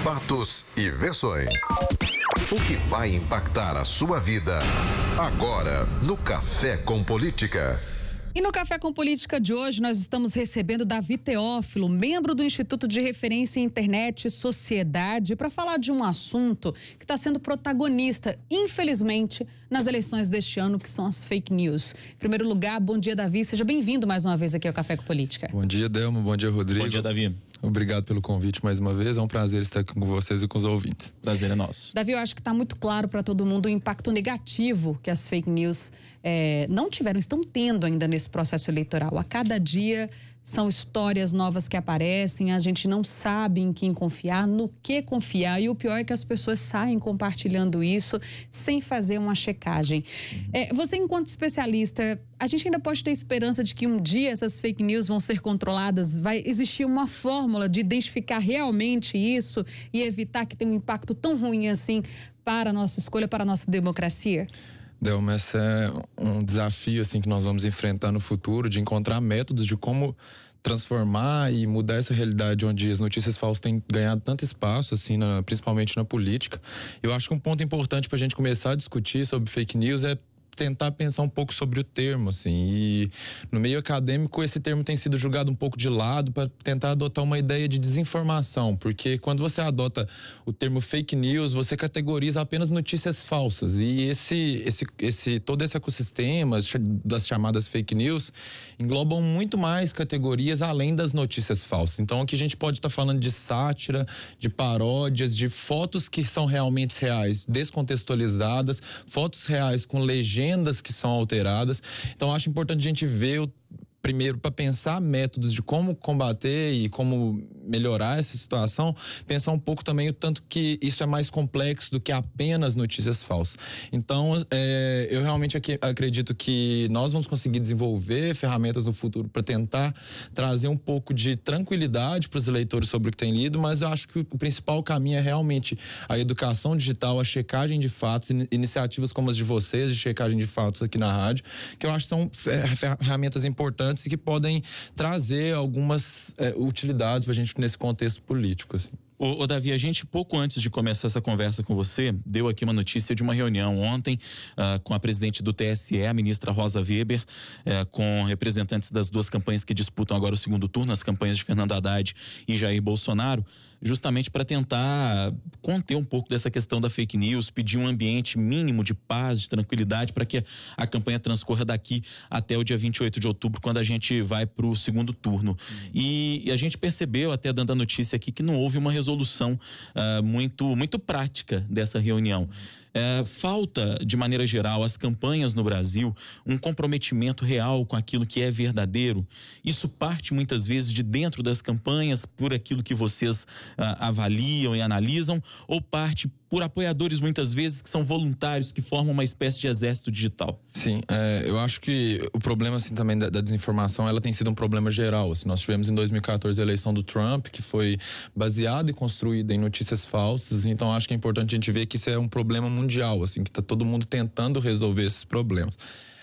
Fatos e versões. O que vai impactar a sua vida agora no Café com Política. E no Café com Política de hoje nós estamos recebendo Davi Teófilo, membro do Instituto de Referência em Internet e Sociedade, para falar de um assunto que está sendo protagonista, infelizmente, nas eleições deste ano, que são as fake news. Em primeiro lugar, bom dia, Davi, seja bem-vindo mais uma vez aqui ao Café com Política. Bom dia, Delma, bom dia, Rodrigo. Bom dia, Davi. Obrigado pelo convite mais uma vez, é um prazer estar aqui com vocês e com os ouvintes. Prazer é nosso. Davi, eu acho que está muito claro para todo mundo o impacto negativo que as fake news não tiveram, estão tendo ainda nesse processo eleitoral. A cada dia são histórias novas que aparecem, a gente não sabe em quem confiar, no que confiar, e o pior é que as pessoas saem compartilhando isso sem fazer uma checagem. Você, enquanto especialista, a gente ainda pode ter esperança de que um dia essas fake news vão ser controladas? Vai existir uma fórmula de identificar realmente isso e evitar que tenha um impacto tão ruim assim para a nossa escolha, para a nossa democracia? Delma, esse é um desafio assim, que nós vamos enfrentar no futuro, de encontrar métodos de como transformar e mudar essa realidade onde as notícias falsas têm ganhado tanto espaço, assim, principalmente na política. Eu acho que um ponto importante para a gente começar a discutir sobre fake news é tentar pensar um pouco sobre o termo, assim, e no meio acadêmico esse termo tem sido julgado um pouco de lado para tentar adotar uma ideia de desinformação, porque quando você adota o termo fake news, você categoriza apenas notícias falsas, e todo esse ecossistema das chamadas fake news englobam muito mais categorias além das notícias falsas. Então aqui a gente pode estar falando de sátira, de paródias, de fotos que são realmente reais, descontextualizadas, fotos reais com legendas que são alteradas. Então acho importante a gente ver primeiro, para pensar métodos de como combater e como melhorar essa situação, pensar um pouco também o tanto que isso é mais complexo do que apenas notícias falsas. Então, eu realmente acredito que nós vamos conseguir desenvolver ferramentas no futuro para tentar trazer um pouco de tranquilidade para os eleitores sobre o que tem lido, mas eu acho que o principal caminho é realmente a educação digital, a checagem de fatos, iniciativas como as de vocês, de checagem de fatos aqui na rádio, que eu acho que são ferramentas importantes e que podem trazer algumas utilidades para a gente nesse contexto político, assim. Ô Davi, a gente pouco antes de começar essa conversa com você, deu aqui uma notícia de uma reunião ontem com a presidente do TSE, a ministra Rosa Weber, com representantes das duas campanhas que disputam agora o segundo turno, as campanhas de Fernando Haddad e Jair Bolsonaro, justamente para tentar conter um pouco dessa questão da fake news, pedir um ambiente mínimo de paz, de tranquilidade, para que a campanha transcorra daqui até o dia 28 de outubro, quando a gente vai para o segundo turno. E a gente percebeu, até dando a notícia aqui, que não houve uma resolução muito prática dessa reunião. Falta, de maneira geral, as campanhas no Brasil um comprometimento real com aquilo que é verdadeiro. Isso parte muitas vezes de dentro das campanhas, por aquilo que vocês avaliam e analisam, ou parte por apoiadores muitas vezes que são voluntários, que formam uma espécie de exército digital? Sim, eu acho que o problema assim também da desinformação, ela tem sido um problema geral. Assim, nós tivemos em 2014 a eleição do Trump, que foi baseada e construída em notícias falsas, então acho que é importante a gente ver que isso é um problema mundial, assim, que está todo mundo tentando resolver esses problemas.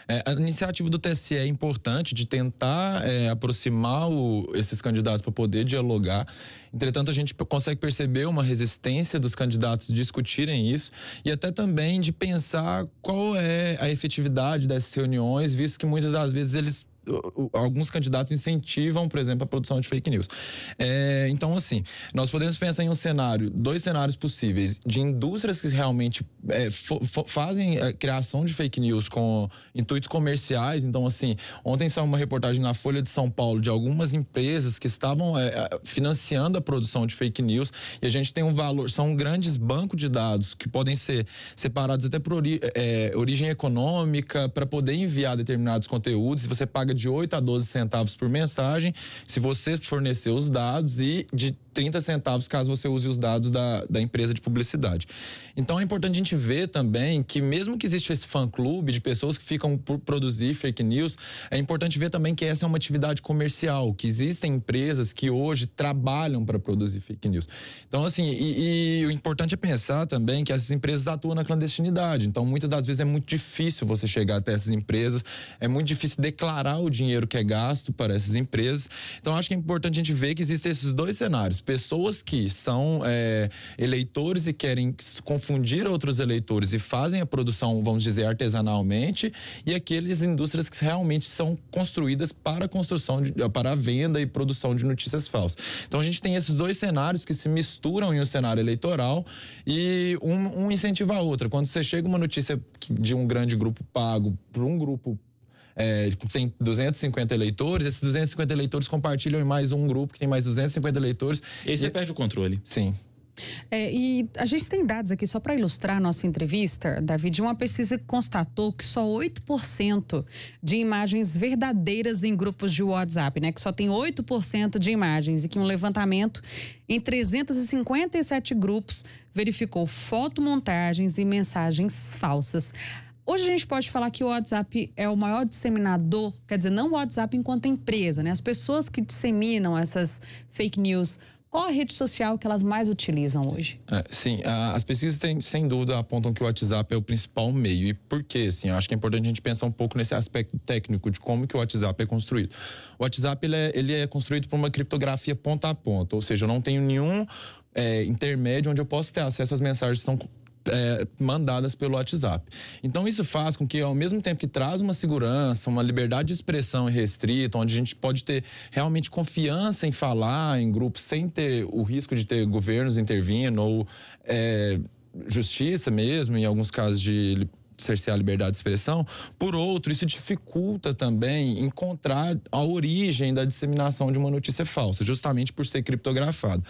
A iniciativa do TSE é importante de tentar aproximar esses candidatos para poder dialogar. Entretanto, a gente consegue perceber uma resistência dos candidatos de discutirem isso e até também de pensar qual é a efetividade dessas reuniões, visto que muitas das vezes alguns candidatos incentivam, por exemplo, a produção de fake news. Então, assim, nós podemos pensar em dois cenários possíveis, de indústrias que realmente fazem a criação de fake news com intuitos comerciais. Então, assim, ontem saiu uma reportagem na Folha de São Paulo de algumas empresas que estavam financiando a produção de fake news, e a gente tem um valor, são grandes bancos de dados que podem ser separados até por origem econômica, para poder enviar determinados conteúdos, e você paga de 8 a 12 centavos por mensagem, se você fornecer os dados, e de 30 centavos caso você use os dados da empresa de publicidade. Então é importante a gente ver também que, mesmo que exista esse fã-clube de pessoas que ficam por produzir fake news, é importante ver também que essa é uma atividade comercial, que existem empresas que hoje trabalham para produzir fake news. Então, assim, e o importante é pensar também que essas empresas atuam na clandestinidade. Então, muitas das vezes é muito difícil você chegar até essas empresas, é muito difícil declarar o dinheiro que é gasto para essas empresas. Então, acho que é importante a gente ver que existem esses dois cenários. Pessoas que são eleitores e querem confundir outros eleitores e fazem a produção, vamos dizer, artesanalmente, e aqueles indústrias que realmente são construídas para a construção, para a venda e produção de notícias falsas. Então, a gente tem esses dois cenários que se misturam em um cenário eleitoral e um incentiva a outra. Quando você chega uma notícia de um grande grupo pago para um grupo que tem 250 eleitores, esses 250 eleitores compartilham em mais um grupo que tem mais 250 eleitores. E aí você perde o controle. Sim. E a gente tem dados aqui, só para ilustrar a nossa entrevista, Davi, de uma pesquisa que constatou que só 8% de imagens verdadeiras em grupos de WhatsApp, né? Que só tem 8% de imagens e que um levantamento em 357 grupos verificou fotomontagens e mensagens falsas. Hoje a gente pode falar que o WhatsApp é o maior disseminador, quer dizer, não o WhatsApp enquanto empresa, né? As pessoas que disseminam essas fake news, qual a rede social que elas mais utilizam hoje? Sim, as pesquisas sem dúvida apontam que o WhatsApp é o principal meio. E por quê? Assim, eu acho que é importante a gente pensar um pouco nesse aspecto técnico de como que o WhatsApp é construído. O WhatsApp ele é construído por uma criptografia ponta a ponta, ou seja, eu não tenho nenhum intermédio onde eu posso ter acesso às mensagens que são mandadas pelo WhatsApp. Então isso faz com que, ao mesmo tempo que traz uma segurança, uma liberdade de expressão irrestrita, onde a gente pode ter realmente confiança em falar em grupos sem ter o risco de ter governos intervindo ou justiça mesmo, em alguns casos de cercear a liberdade de expressão. Por outro, isso dificulta também encontrar a origem da disseminação de uma notícia falsa, justamente por ser criptografado.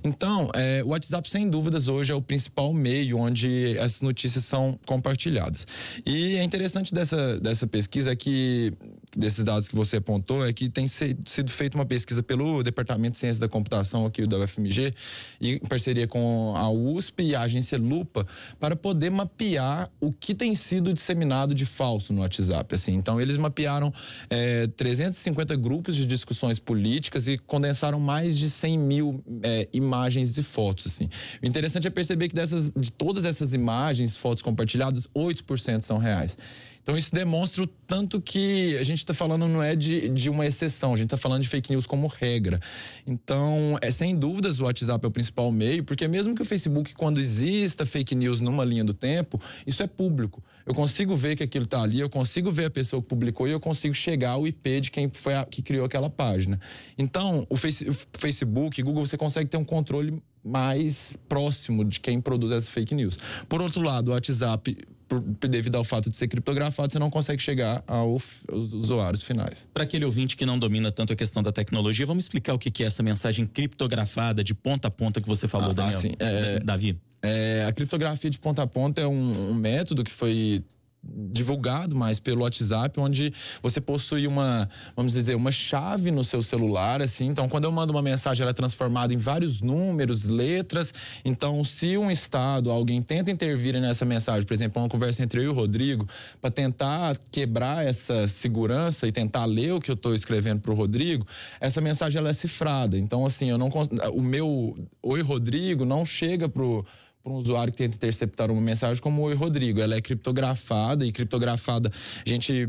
Então, o WhatsApp, sem dúvidas, hoje é o principal meio onde essas notícias são compartilhadas. E é interessante dessa pesquisa que, desses dados que você apontou, é que tem sido feita uma pesquisa pelo Departamento de Ciências da Computação aqui da UFMG, em parceria com a USP e a agência Lupa, para poder mapear o que tem sido disseminado de falso no WhatsApp, assim. Então, eles mapearam 350 grupos de discussões políticas e condensaram mais de 100 mil imagens e fotos, assim. O interessante é perceber que de todas essas imagens, fotos compartilhadas, 8% são reais. Então, isso demonstra o tanto que a gente está falando não é de uma exceção, a gente está falando de fake news como regra. Então, sem dúvidas, o WhatsApp é o principal meio, porque mesmo que o Facebook, quando exista fake news numa linha do tempo, isso é público. Eu consigo ver que aquilo está ali, eu consigo ver a pessoa que publicou e eu consigo chegar ao IP de quem foi que criou aquela página. Então, o Facebook, Google, você consegue ter um controle mais próximo de quem produz essa fake news. Por outro lado, o WhatsApp, devido ao fato de ser criptografado, você não consegue chegar aos usuários finais. Para aquele ouvinte que não domina tanto a questão da tecnologia, vamos explicar o que é essa mensagem criptografada de ponta a ponta que você falou, Daniel. Sim, Davi. A criptografia de ponta a ponta é um método que foi divulgado mais pelo WhatsApp, onde você possui vamos dizer, uma chave no seu celular, assim. Então, quando eu mando uma mensagem, ela é transformada em vários números, letras. Então, se um estado, alguém tenta intervir nessa mensagem, por exemplo, uma conversa entre eu e o Rodrigo, para tentar quebrar essa segurança e tentar ler o que eu estou escrevendo para o Rodrigo, essa mensagem ela é cifrada. Então, assim, o meu "Oi, Rodrigo" não chega para um usuário que tenta interceptar uma mensagem como "Oi, Rodrigo". Ela é criptografada, e criptografada, a gente...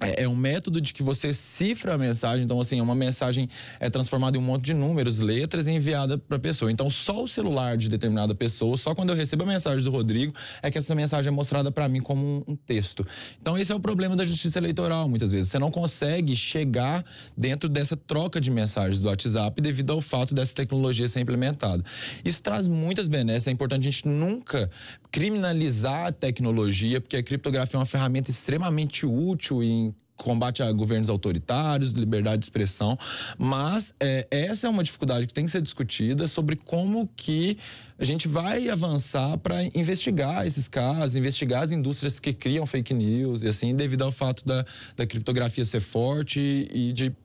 É um método de que você cifra a mensagem. Então, assim, uma mensagem é transformada em um monte de números, letras e enviada para a pessoa. Então, só o celular de determinada pessoa, só quando eu recebo a mensagem do Rodrigo, é que essa mensagem é mostrada para mim como um texto. Então, esse é o problema da justiça eleitoral, muitas vezes. Você não consegue chegar dentro dessa troca de mensagens do WhatsApp devido ao fato dessa tecnologia ser implementada. Isso traz muitas benesses. É importante a gente nunca criminalizar a tecnologia, porque a criptografia é uma ferramenta extremamente útil em combate a governos autoritários, liberdade de expressão, mas essa é uma dificuldade que tem que ser discutida sobre como que a gente vai avançar para investigar esses casos, investigar as indústrias que criam fake news e assim, devido ao fato da criptografia ser forte e de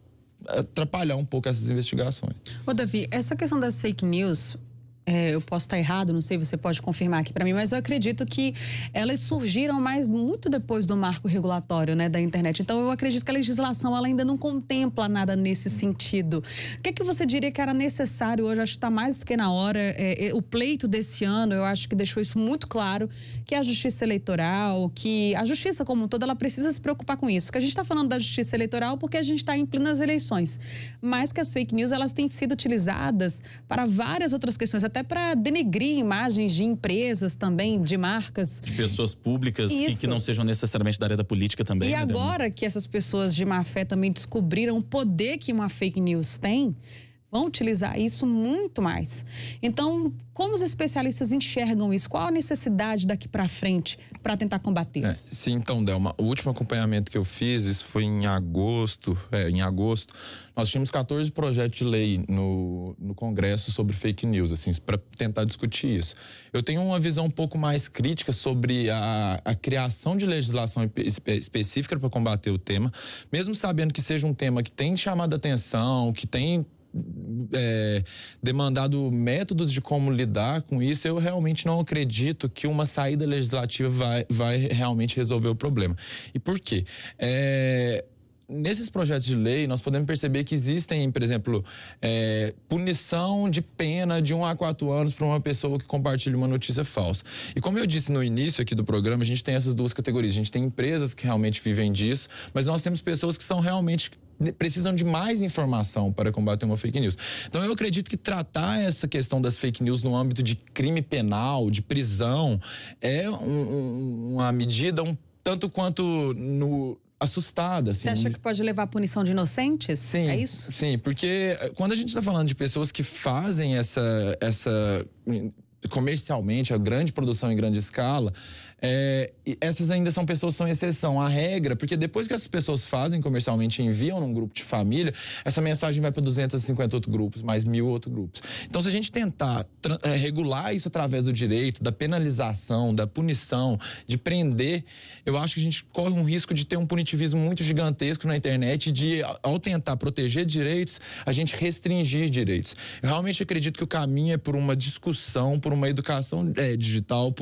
atrapalhar um pouco essas investigações. Ô, Davi, essa questão das fake news, eu posso estar errado, não sei, você pode confirmar aqui para mim, mas eu acredito que elas surgiram muito depois do marco regulatório, né, da internet. Então eu acredito que a legislação ela ainda não contempla nada nesse sentido. O que é que você diria que era necessário hoje? Acho que está mais do que na hora. O pleito desse ano, eu acho que deixou isso muito claro, que a justiça eleitoral, que a justiça como um todo, ela precisa se preocupar com isso. Que a gente está falando da justiça eleitoral porque a gente está em plenas eleições, mas que as fake news elas têm sido utilizadas para várias outras questões, até para denegrir imagens de empresas também, de marcas. De pessoas públicas que não sejam necessariamente da área da política também. E agora que essas pessoas de má fé também descobriram o poder que uma fake news tem, vão utilizar isso muito mais. Então, como os especialistas enxergam isso? Qual a necessidade daqui para frente para tentar combater? Sim, então, Delma, o último acompanhamento que eu fiz, isso foi em agosto. Nós tínhamos 14 projetos de lei no Congresso sobre fake news, assim, para tentar discutir isso. Eu tenho uma visão um pouco mais crítica sobre a criação de legislação específica para combater o tema, mesmo sabendo que seja um tema que tem chamado a atenção, que tem demandado métodos de como lidar com isso. Eu realmente não acredito que uma saída legislativa vai realmente resolver o problema. E por quê? Nesses projetos de lei, nós podemos perceber que existem, por exemplo, punição de pena de 1 a 4 anos para uma pessoa que compartilha uma notícia falsa. E como eu disse no início aqui do programa, a gente tem essas duas categorias. A gente tem empresas que realmente vivem disso, mas nós temos pessoas que são realmente precisam de mais informação para combater uma fake news. Então eu acredito que tratar essa questão das fake news no âmbito de crime penal, de prisão, é uma medida um tanto quanto assustada. Assim. Você acha que pode levar à punição de inocentes? Sim, é isso? Sim, porque quando a gente está falando de pessoas que fazem essa comercialmente, a grande produção em grande escala, essas ainda são pessoas, são exceção. A regra, porque depois que essas pessoas fazem comercialmente e enviam num grupo de família, essa mensagem vai para 250 outros grupos, mais 1000 outros grupos. Então, se a gente tentar regular isso através do direito, da penalização, da punição, de prender, eu acho que a gente corre um risco de ter um punitivismo muito gigantesco na internet, de, ao tentar proteger direitos, a gente restringir direitos. Eu realmente acredito que o caminho é por uma discussão, por uma educação digital,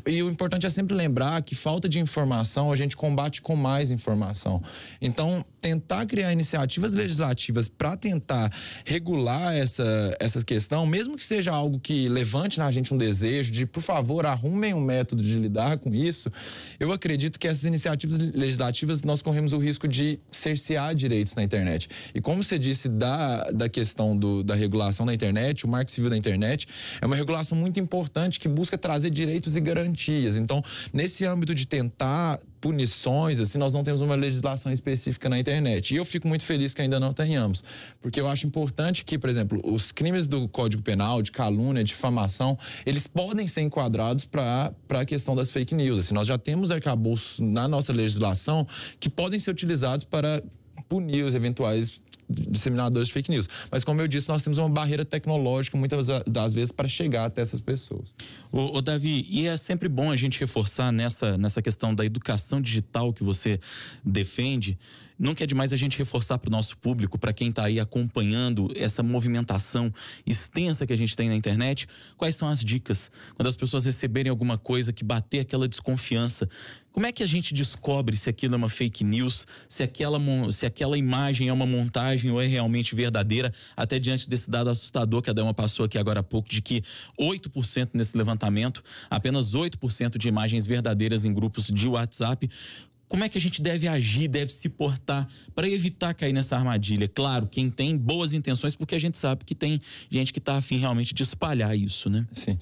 e o importante é sempre lembrar que falta de informação a gente combate com mais informação. Então, tentar criar iniciativas legislativas para tentar regular essa questão, mesmo que seja algo que levante na gente um desejo de, por favor, arrumem um método de lidar com isso, eu acredito que essas iniciativas legislativas nós corremos o risco de cercear direitos na internet. E como você disse da questão da regulação da internet, o Marco Civil da internet é uma regulação muito importante que busca trazer direitos e garantias. Então, nesse âmbito de tentar punições, assim, nós não temos uma legislação específica na internet. E eu fico muito feliz que ainda não tenhamos. Porque eu acho importante que, por exemplo, os crimes do Código Penal, de calúnia, difamação, eles podem ser enquadrados para a questão das fake news. Assim, nós já temos arcabouços na nossa legislação que podem ser utilizados para punir os eventuais disseminadores de fake news. Mas, como eu disse, nós temos uma barreira tecnológica, muitas das vezes, para chegar até essas pessoas. Ô Davi, e é sempre bom a gente reforçar nessa questão da educação digital que você defende. Nunca é demais a gente reforçar para o nosso público, para quem está aí acompanhando essa movimentação extensa que a gente tem na internet, quais são as dicas? Quando as pessoas receberem alguma coisa que bater aquela desconfiança, como é que a gente descobre se aquilo é uma fake news, se aquela imagem é uma montagem ou é realmente verdadeira, até diante desse dado assustador que a Delma passou aqui agora há pouco, de que 8% nesse levantamento, apenas 8% de imagens verdadeiras em grupos de WhatsApp. Como é que a gente deve agir, deve se portar para evitar cair nessa armadilha? Claro, quem tem boas intenções, porque a gente sabe que tem gente que está afim realmente de espalhar isso, né? Sim.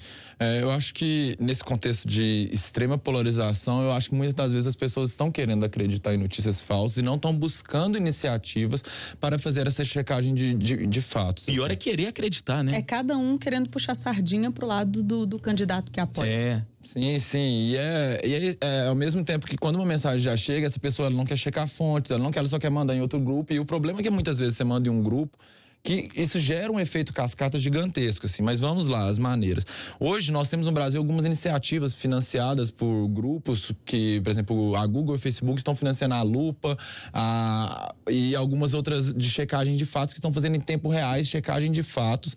Eu acho que nesse contexto de extrema polarização, eu acho que muitas das vezes as pessoas estão querendo acreditar em notícias falsas e não estão buscando iniciativas para fazer essa checagem de fatos. Pior assim. É querer acreditar, né? É cada um querendo puxar sardinha pro lado do candidato que apoia. Sim. E ao mesmo tempo que quando uma mensagem já chega, essa pessoa ela não quer checar fontes, ela só quer mandar em outro grupo. E o problema é que muitas vezes você manda em um grupo que isso gera um efeito cascata gigantesco, assim. Mas vamos lá, as maneiras. Hoje nós temos no Brasil algumas iniciativas financiadas por grupos que, por exemplo, a Google e o Facebook estão financiando a Lupa e algumas outras de checagem de fatos que estão fazendo em tempo reais checagem de fatos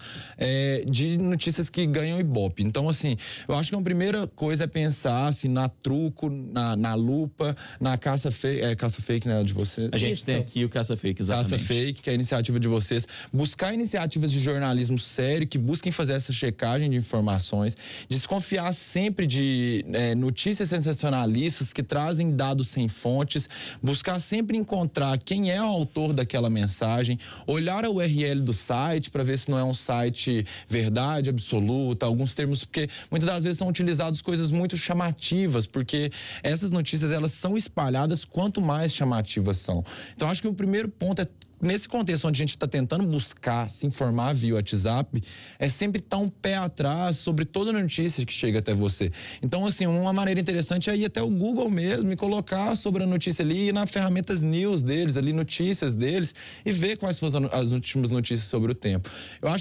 de notícias que ganham Ibope. Então, assim, eu acho que a primeira coisa é pensar assim, na Truco, na Lupa, na Caça Fake, né, de você. A gente tem aqui o Caça Fake, exatamente. Caça Fake, que é a iniciativa de vocês. Buscar iniciativas de jornalismo sério que busquem fazer essa checagem de informações, desconfiar sempre de notícias sensacionalistas que trazem dados sem fontes, buscar sempre encontrar quem é o autor daquela mensagem, olhar a URL do site para ver se não é um site verdade absoluta, alguns termos, porque muitas das vezes são utilizadas coisas muito chamativas, porque essas notícias elas são espalhadas quanto mais chamativas são. Então acho que o primeiro ponto é, nesse contexto onde a gente está tentando buscar se informar via WhatsApp, é sempre estar um pé atrás sobre toda notícia que chega até você. Então, assim, uma maneira interessante é ir até o Google mesmo e colocar sobre a notícia ali na ferramentas news deles, ali notícias deles, e ver quais foram as últimas notícias sobre o tempo.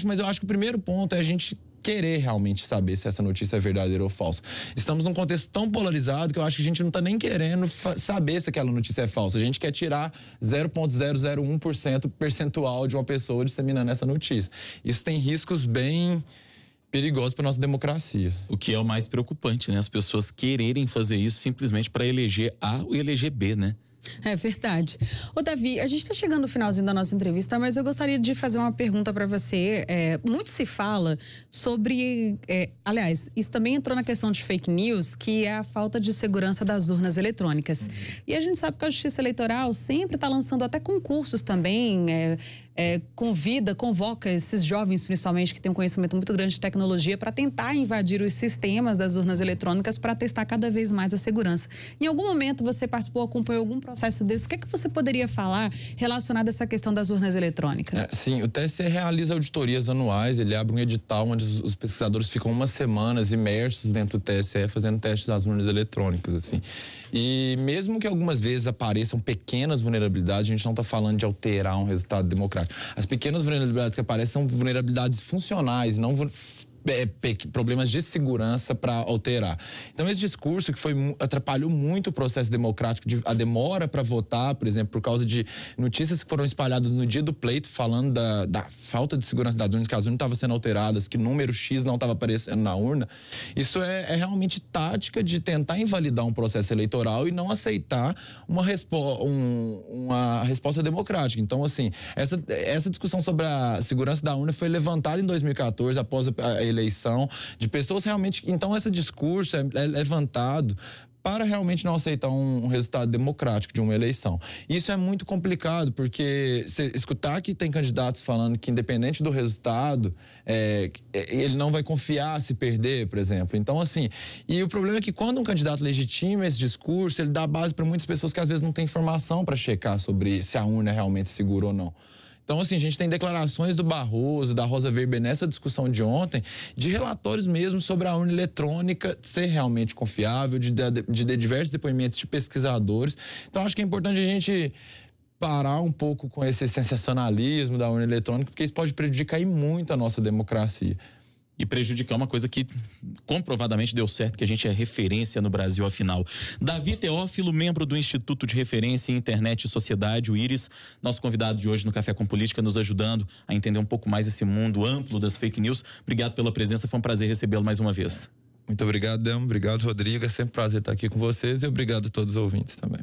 Mas eu acho que o primeiro ponto é a gente querer realmente saber se essa notícia é verdadeira ou falsa. Estamos num contexto tão polarizado que eu acho que a gente não está nem querendo saber se aquela notícia é falsa. A gente quer tirar 0,001% percentual de uma pessoa disseminando essa notícia. Isso tem riscos bem perigosos para nossa democracia. O que é o mais preocupante, né? As pessoas quererem fazer isso simplesmente para eleger A ou eleger B, né? É verdade. Ô, Davi, a gente está chegando no finalzinho da nossa entrevista, mas eu gostaria de fazer uma pergunta para você. Muito se fala sobre... aliás, isso também entrou na questão de fake news, que é a falta de segurança das urnas eletrônicas. E a gente sabe que a Justiça Eleitoral sempre está lançando até concursos também, convoca esses jovens, principalmente, que têm um conhecimento muito grande de tecnologia, para tentar invadir os sistemas das urnas eletrônicas para testar cada vez mais a segurança. Em algum momento você participou, acompanhou algum processo desse? O que é que você poderia falar relacionado a essa questão das urnas eletrônicas? Sim, o TSE realiza auditorias anuais, ele abre um edital onde os pesquisadores ficam umas semanas imersos dentro do TSE fazendo testes das urnas eletrônicas, assim. E mesmo que algumas vezes apareçam pequenas vulnerabilidades, a gente não está falando de alterar um resultado democrático. As pequenas vulnerabilidades que aparecem são vulnerabilidades funcionais, não problemas de segurança para alterar. Então esse discurso que atrapalhou muito o processo democrático, a demora para votar, por exemplo, por causa de notícias que foram espalhadas no dia do pleito falando da falta de segurança das urnas, que as urnas estavam sendo alteradas, que número X não estava aparecendo na urna. Isso é realmente tática de tentar invalidar um processo eleitoral e não aceitar uma resposta democrática. Então, assim, essa discussão sobre a segurança da urna foi levantada em 2014, após a eleição, de pessoas realmente... Então, esse discurso é levantado para realmente não aceitar um resultado democrático de uma eleição. Isso é muito complicado, porque você escutar que tem candidatos falando que, independente do resultado, ele não vai confiar se perder, por exemplo. Então, assim, e o problema é que quando um candidato legitima esse discurso, ele dá base para muitas pessoas que às vezes não têm informação para checar sobre se a urna é realmente segura ou não. Então, assim, a gente tem declarações do Barroso, da Rosa Weber nessa discussão de ontem, de relatórios mesmo sobre a urna eletrônica ser realmente confiável, de diversos depoimentos de pesquisadores. Então, acho que é importante a gente parar um pouco com esse sensacionalismo da urna eletrônica, porque isso pode prejudicar muito a nossa democracia. E prejudicar uma coisa que comprovadamente deu certo, que a gente é referência no Brasil, afinal. Davi Teófilo, membro do Instituto de Referência em Internet e Sociedade, o IRIS, nosso convidado de hoje no Café com Política, nos ajudando a entender um pouco mais esse mundo amplo das fake news. Obrigado pela presença, foi um prazer recebê-lo mais uma vez. Muito obrigado, Demo. Obrigado, Rodrigo. É sempre um prazer estar aqui com vocês e obrigado a todos os ouvintes também.